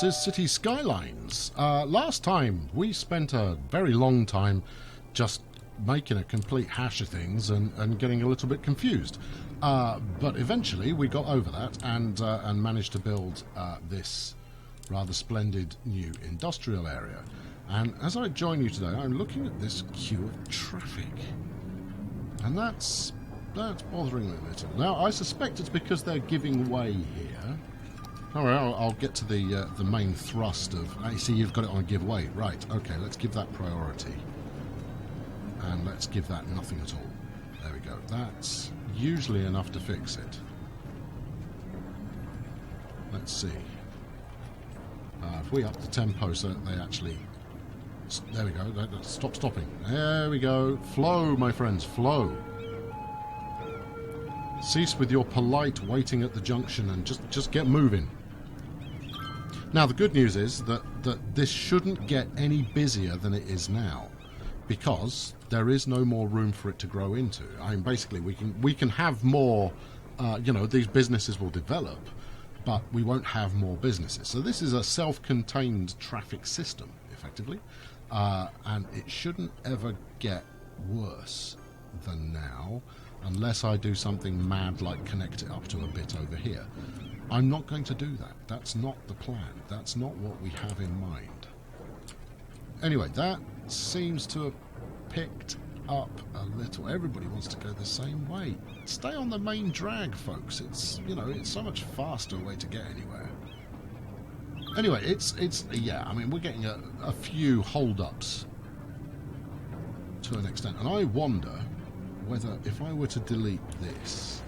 this is City Skylines. Last time we spent a very long time just making a complete hash of things and getting a little bit confused. But eventually we got over that and managed to build this rather splendid new industrial area. And as I join you today, I'm looking at this queue of traffic. And that's bothering me a little. Now, I suspect it's because they're giving way here. All right, I'll get to the main thrust of... I see you've got it on give way. Right, okay, let's give that priority. And let's give that nothing at all. There we go. That's usually enough to fix it. Let's see. If we up the tempo so that they actually... There we go. Stop stopping. There we go. Flow, my friends, flow. Cease with your polite waiting at the junction and just get moving. Now, the good news is that this shouldn't get any busier than it is now, because there is no more room for it to grow into. I mean, basically, we can have more, these businesses will develop, but we won't have more businesses. So this is a self-contained traffic system, effectively, and it shouldn't ever get worse than now, unless I do something mad like connect it up to a bit over here. I'm not going to do that. That's not the plan. That's not what we have in mind. Anyway, that seems to have picked up a little. Everybody wants to go the same way. Stay on the main drag, folks. It's so much faster way to get anywhere. Anyway, yeah, I mean, we're getting a few hold-ups to an extent. And I wonder whether if I were to delete this,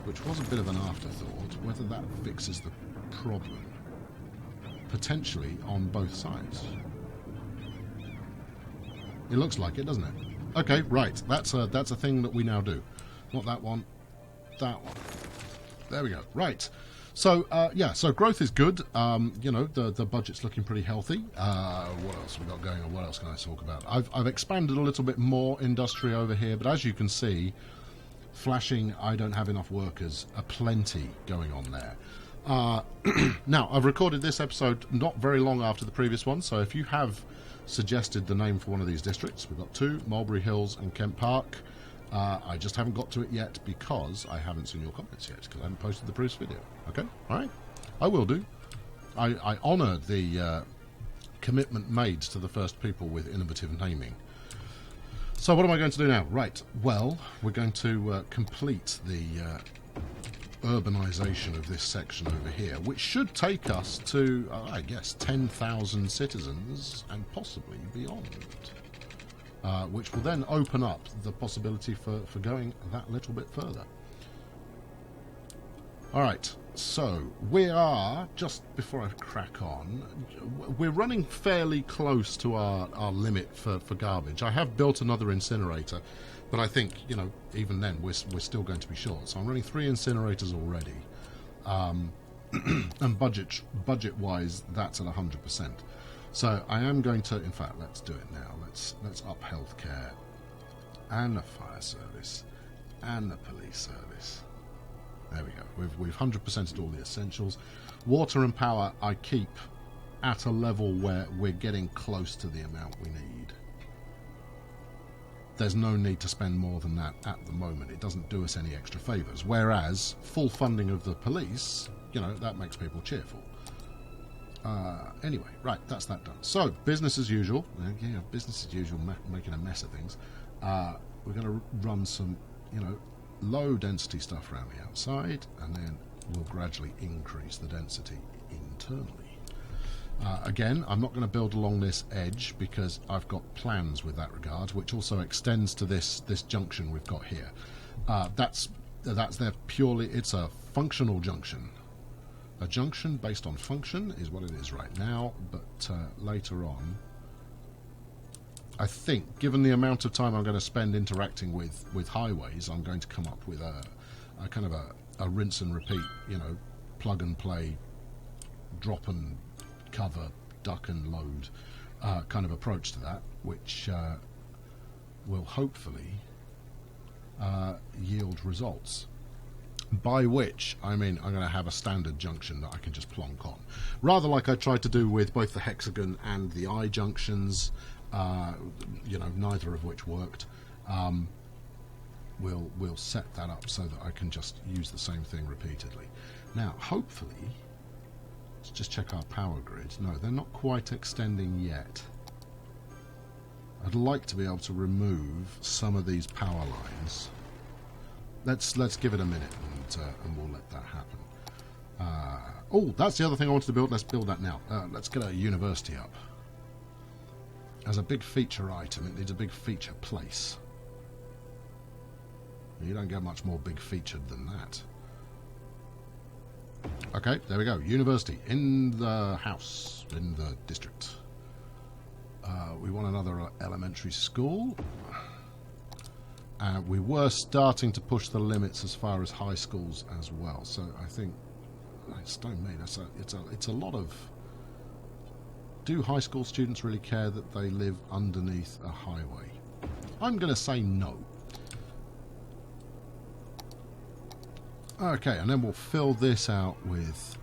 which was a bit of an afterthought, whether that fixes the problem. Potentially on both sides. It looks like it, doesn't it? Okay, right. That's a thing that we now do. Not that one. That one. There we go. Right. So, yeah, so growth is good. The budget's looking pretty healthy. What else have we got going on? What else can I talk about? I've expanded a little bit more industry over here, but as you can see, flashing, I don't have enough workers, aplenty going on there. Now, I've recorded this episode not very long after the previous one, so if you have suggested the name for one of these districts, we've got two, Mulberry Hills and Kent Park. I just haven't got to it yet because I haven't seen your comments yet, because I haven't posted the previous video. Okay, alright, I will do. I honour the commitment made to the first people with innovative naming. So what am I going to do now? Right, well, we're going to complete the urbanisation of this section over here, which should take us to, I guess, 10,000 citizens and possibly beyond. Which will then open up the possibility for going that little bit further. Alright, so we are, just before I crack on, we're running fairly close to our limit for garbage. I have built another incinerator, but I think, even then we're still going to be short. So I'm running 3 incinerators already. And budget-wise, that's at 100%. So I am going to, in fact, let's do it now. Let's up healthcare and the fire service and the police service. There we go. We've 100%ed all the essentials. Water and power I keep at a level where we're getting close to the amount we need. There's no need to spend more than that at the moment. It doesn't do us any extra favours. Whereas full funding of the police, that makes people cheerful. Anyway, right, that's that done. So, business as usual. Yeah, business as usual, making a mess of things. We're going to run some, low density stuff around the outside, and then we'll gradually increase the density internally. Again, I'm not going to build along this edge because I've got plans with that regard, which also extends to this junction we've got here. That's there purely, it's a functional junction. A junction based on function is what it is right now, but later on, I think, given the amount of time I'm going to spend interacting with highways, I'm going to come up with a kind of a rinse and repeat, plug and play, drop and cover, duck and load kind of approach to that, which will hopefully yield results. By which, I mean I'm going to have a standard junction that I can just plonk on. Rather like I tried to do with both the hexagon and the I junctions, you know, neither of which worked. We'll set that up so that I can just use the same thing repeatedly. Now, hopefully, let's just check our power grids. No, they're not quite extending yet. I'd like to be able to remove some of these power lines. Let's give it a minute and we'll let that happen. Oh, that's the other thing I wanted to build. Let's build that now. Let's get a university up. As a big feature item, it needs a big feature place. You don't get much more big featured than that. Okay, there we go. University in the house, in the district. We want another elementary school. We were starting to push the limits as far as high schools as well. So I think it's don't me. It's a lot of. Do high school students really care that they live underneath a highway? I'm going to say no. Okay, and then we'll fill this out with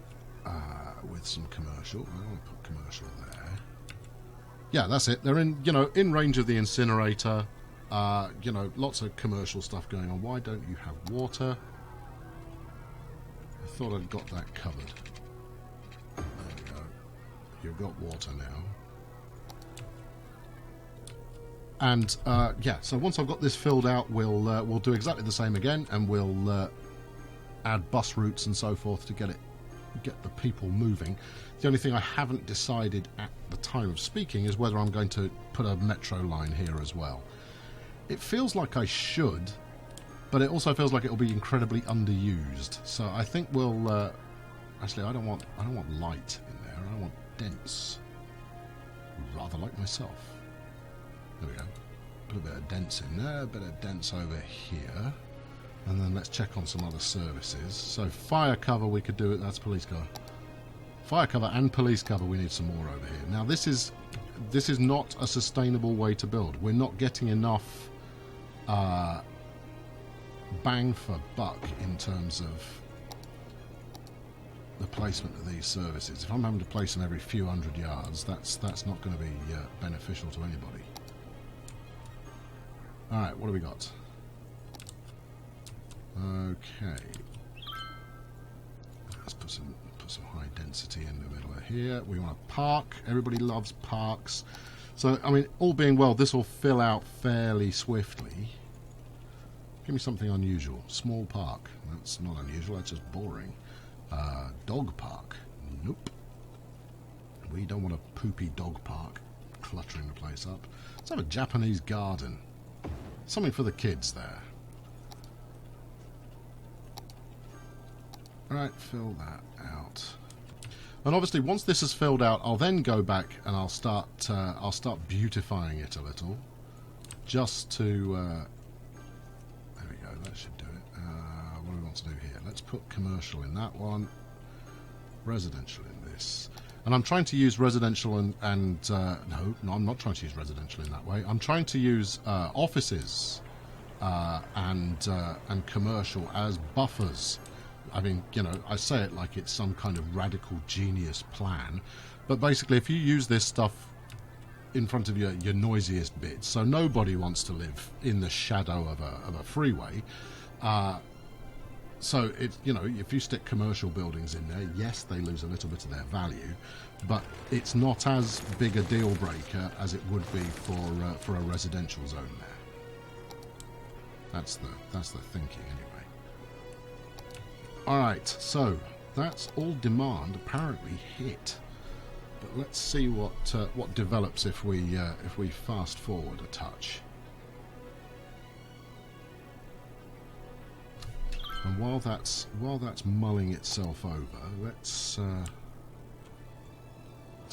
some commercial. I want to put commercial there. Yeah, that's it. They're in, you know, in range of the incinerator. You know, lots of commercial stuff going on. Why don't you have water? I thought I'd got that covered. There we go. You've got water now. And yeah, so once I've got this filled out, we'll do exactly the same again, and we'll add bus routes and so forth to get the people moving. The only thing I haven't decided at the time of speaking is whether I'm going to put a metro line here as well. It feels like I should, but it also feels like it'll be incredibly underused. So I think we'll actually I don't want light in there. I want dense, rather like myself. There we go. Put a bit of dense in there, a bit of dense over here. And then let's check on some other services. So fire cover we could do it. That's police cover. Fire cover and police cover we need some more over here. Now this is not a sustainable way to build. We're not getting enough bang for buck in terms of the placement of these services. If I'm having to place them every few hundred yards, that's not going to be beneficial to anybody. Alright, what do we got? Okay, let's put some high density in the middle of here. We want a park. Everybody loves parks. So, I mean, all being well, this will fill out fairly swiftly. Give me something unusual. Small park. That's not unusual. That's just boring. Dog park. Nope. We don't want a poopy dog park cluttering the place up. Let's have a Japanese garden. Something for the kids there. Alright, fill that out. And obviously once this is filled out, I'll then go back and I'll start beautifying it a little. Just to there we go, that should do it. What do we want to do here? Let's put commercial in that one. Residential in this. And I'm trying to use residential and no, I'm not trying to use residential in that way. I'm trying to use offices and commercial as buffers. I mean, you know, I say it like it's some kind of radical genius plan, but basically if you use this stuff in front of your noisiest bits, so nobody wants to live in the shadow of a freeway, so it's, you know, if you stick commercial buildings in there, yes, they lose a little bit of their value, but it's not as big a deal breaker as it would be for a residential zone there. That's the thinking anyway. Alright, so that's all demand apparently hit. But let's see what develops if we fast forward a touch. And while that's mulling itself over, let's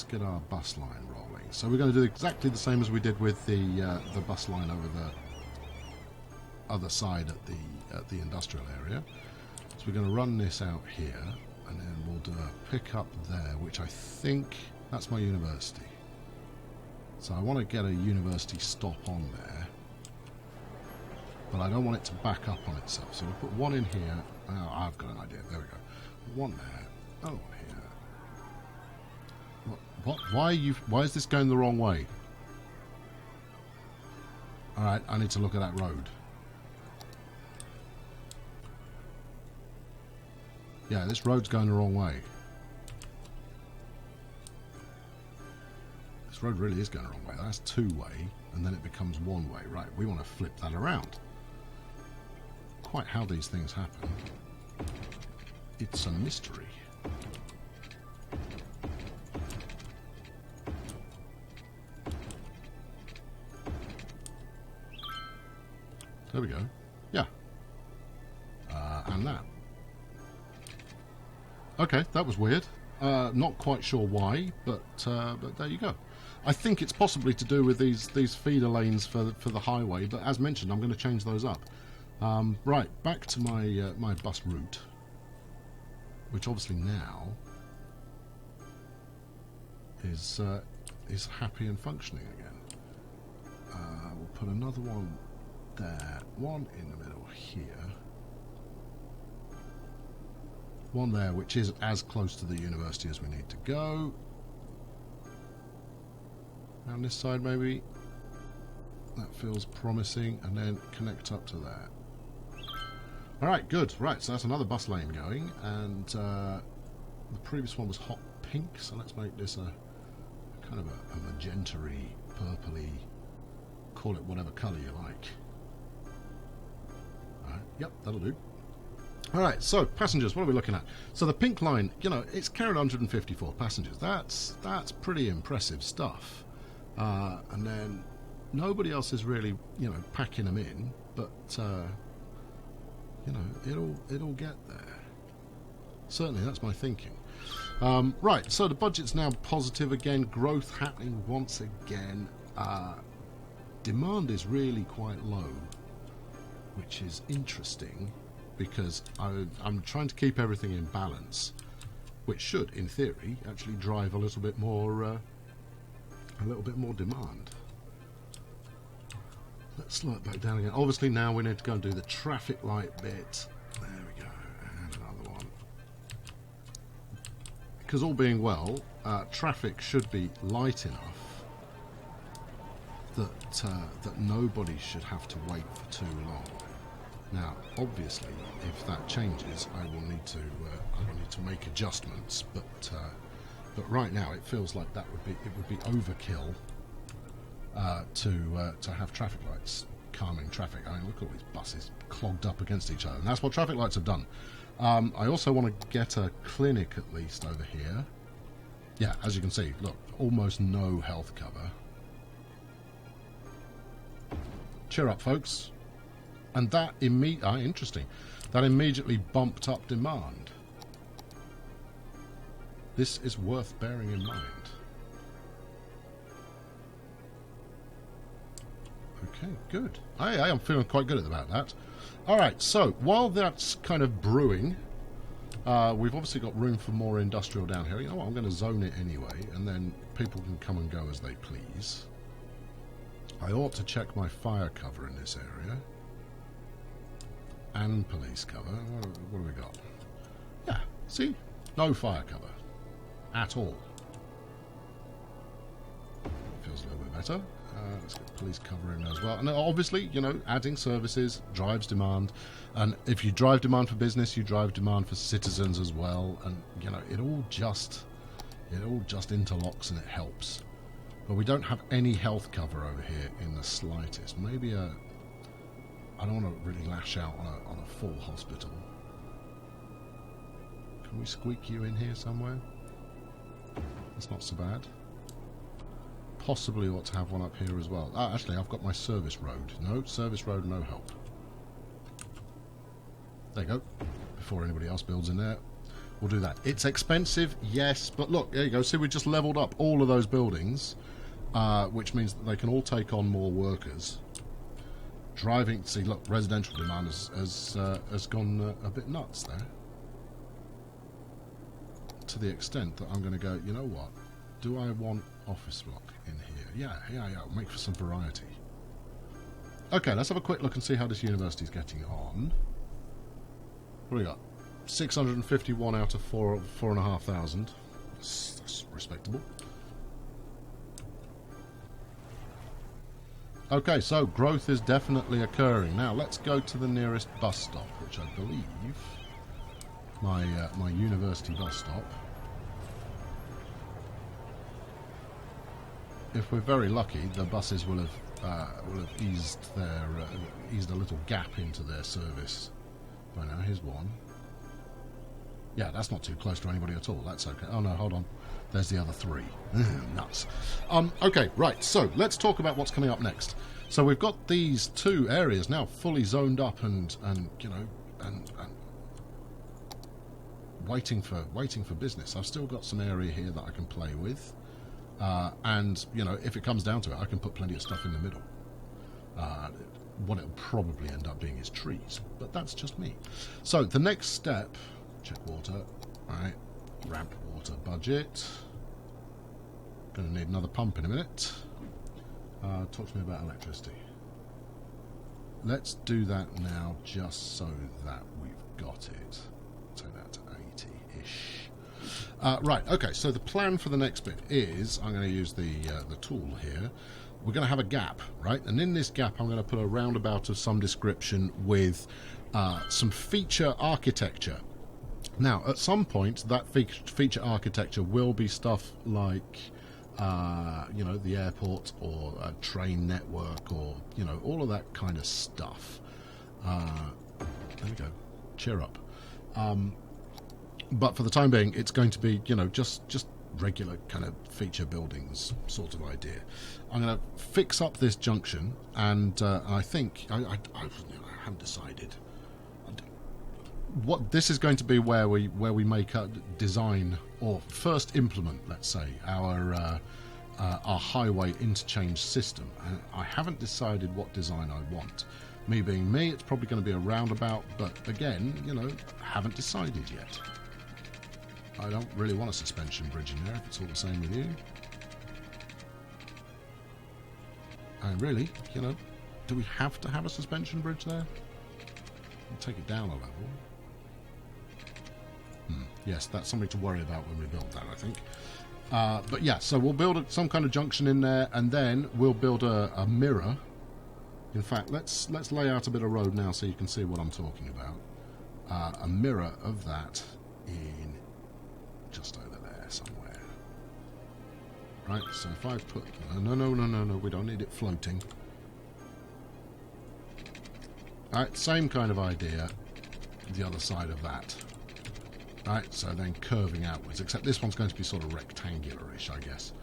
get our bus line rolling. So we're going to do exactly the same as we did with the bus line over the other side at the industrial area. So we're going to run this out here, and then we'll do a pickup there, which I think that's my university. So I want to get a university stop on there. but I don't want it to back up on itself. So we'll put one in here. Oh, I've got an idea. There we go. One there. Oh, here. What? Why is this going the wrong way? Alright, I need to look at that road. Yeah, this road's going the wrong way. This road really is going the wrong way. That's two-way, and then it becomes one-way. Right, we want to flip that around. Quite how these things happen, it's a mystery. There we go. Yeah. And that. Okay, that was weird. Not quite sure why, but there you go. I think it's possibly to do with these feeder lanes for the highway, but as mentioned, I'm going to change those up. Right, back to my my bus route, which obviously now is happy and functioning again. We'll put another one there, one in the middle here, one there, which is as close to the university as we need to go. Down this side maybe. That feels promising, and then connect up to there. Alright, good. Right, so that's another bus lane going, and the previous one was hot pink, so let's make this a kind of a magenta-y, purpley, call it whatever colour you like. Alright, yep, that'll do. Alright, so passengers, what are we looking at? So the pink line, you know, it's carried 154 passengers. That's pretty impressive stuff. And then nobody else is really, you know, packing them in, but you know, it'll get there. Certainly, that's my thinking. Right, so the budget's now positive again. Growth happening once again. Demand is really quite low, which is interesting because I'm trying to keep everything in balance, which should, in theory, actually drive a little bit more demand. Let's slow it back down again. Obviously now we need to go and do the traffic light bit. There we go, and another one. Because all being well, traffic should be light enough that nobody should have to wait for too long. Now, obviously, if that changes, I will need to make adjustments. But right now, it feels like it would be overkill to have traffic lights calming traffic. I mean, look at all these buses clogged up against each other, and that's what traffic lights have done. I also want to get a clinic at least over here. Yeah, as you can see, look, almost no health cover. Cheer up, folks. And that interesting. That immediately bumped up demand. This is worth bearing in mind. Okay, good. I'm feeling quite good about that. Alright, so while that's kind of brewing, we've obviously got room for more industrial down here. You know what, I'm going to zone it anyway, and then people can come and go as they please. I ought to check my fire cover in this area. And police cover. What have we got? Yeah, see? No fire cover. At all. Feels a little bit better. Let's get police cover in as well. And obviously, you know, adding services drives demand. And if you drive demand for business, you drive demand for citizens as well. And, you know, it all just interlocks and it helps. But we don't have any health cover over here in the slightest. Maybe I don't want to really lash out on a full hospital. Can we squeak you in here somewhere? That's not so bad. Possibly ought to have one up here as well. Actually, I've got my service road. No, service road, no help. There you go. Before anybody else builds in there, we'll do that. It's expensive, yes, but look, there you go. See, we just leveled up all of those buildings, which means that they can all take on more workers. Driving, see, look, residential demand has gone a bit nuts there. To the extent that I'm going to go, you know what? Do I want office block in here? Yeah, make for some variety. Okay, let's have a quick look and see how this university's getting on. What do we got? 651 out of 4,500. That's respectable. Okay, so growth is definitely occurring. Now let's go to the nearest bus stop, which I believe my university bus stop. If we're very lucky, the buses will have eased a little gap into their service. I know, here's one. Yeah, that's not too close to anybody at all. That's okay. Oh no, hold on. There's the other three. Nuts. Okay, right. So let's talk about what's coming up next. So we've got these two areas now fully zoned up and you know and waiting for business. I've still got some area here that I can play with, and you know, if it comes down to it, I can put plenty of stuff in the middle. What it'll probably end up being is trees, but that's just me. So the next step, check water. All right, ramp water budget. Going to need another pump in a minute. Talk to me about electricity. Let's do that now, just so that we've got it. Take that to 80-ish. Right, okay, so the plan for the next bit is, I'm going to use the tool here. We're going to have a gap, right? And in this gap, I'm going to put a roundabout of some description with some feature architecture. Now, at some point, that feature architecture will be stuff like, you know, the airport or a train network or, you know, all of that kind of stuff. There we go. Cheer up. But for the time being, it's going to be, you know, just regular kind of feature buildings sort of idea. I'm going to fix up this junction, and I think I haven't decided. What this is going to be where we make a design or first implement, let's say, our highway interchange system. And I haven't decided what design I want. Me being me, it's probably going to be a roundabout, but again, you know, haven't decided yet. I don't really want a suspension bridge in there, if it's all the same with you. And really, you know, do we have to have a suspension bridge there? We'll take it down a level. Yes, that's something to worry about when we build that, I think. But yeah, so we'll build some kind of junction in there, and then we'll build a mirror. In fact, let's lay out a bit of road now so you can see what I'm talking about. A mirror of that in just over there somewhere. Right, so if I put... No, we don't need it floating. Alright, same kind of idea, the other side of that. Right, so then curving outwards, except this one's going to be sort of rectangular-ish, I guess.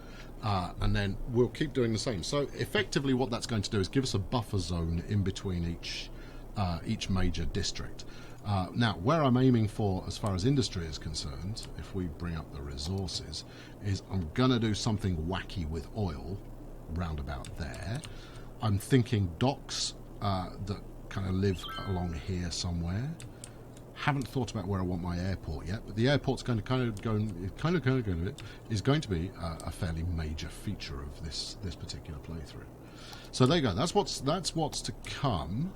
And then we'll keep doing the same. So effectively what that's going to do is give us a buffer zone in between each major district. Now, where I'm aiming for as far as industry is concerned, if we bring up the resources, is I'm going to do something wacky with oil round about there. I'm thinking docks that kind of live along here somewhere. Haven't thought about where I want my airport yet, but the airport's going to is going to be a fairly major feature of this particular playthrough. So there you go. That's what's to come.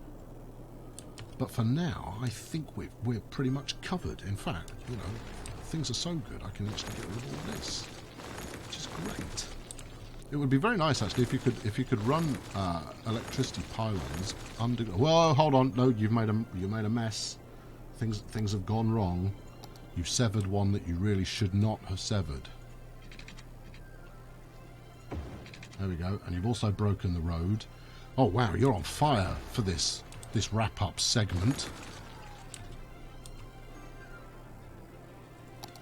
But for now, I think we're pretty much covered. In fact, you know, things are so good I can actually get rid of all this, which is great. It would be very nice actually if you could run electricity pylons under. Well, hold on, no, you made a mess. Things have gone wrong. You severed one that you really should not have severed. There we go. And you've also broken the road. Oh wow, you're on fire for this wrap-up segment.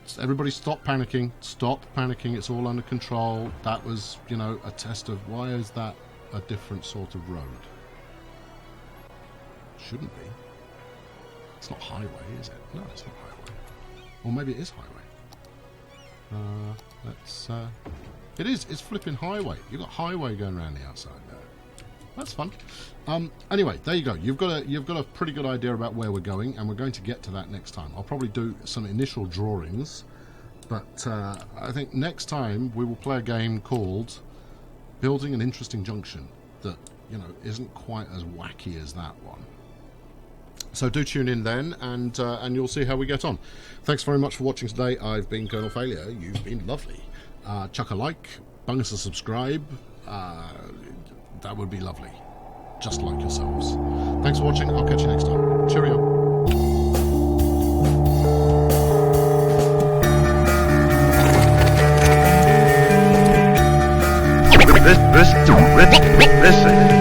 So everybody stop panicking. Stop panicking. It's all under control. That was, you know, a test of why is that a different sort of road? Shouldn't be. It's not highway, is it? No, it's not highway. Or maybe it is highway. It is. It's flipping highway. You've got highway going around the outside there. That's fun. Anyway, there you go. You've got a pretty good idea about where we're going, and we're going to get to that next time. I'll probably do some initial drawings, but I think next time we will play a game called Building an Interesting Junction. that, you know, isn't quite as wacky as that one. So do tune in then, and you'll see how we get on. Thanks very much for watching today. I've been Colonel Failure. You've been lovely. Chuck a like, bung us a subscribe. That would be lovely. Just like yourselves. Thanks for watching. I'll catch you next time. Cheerio. This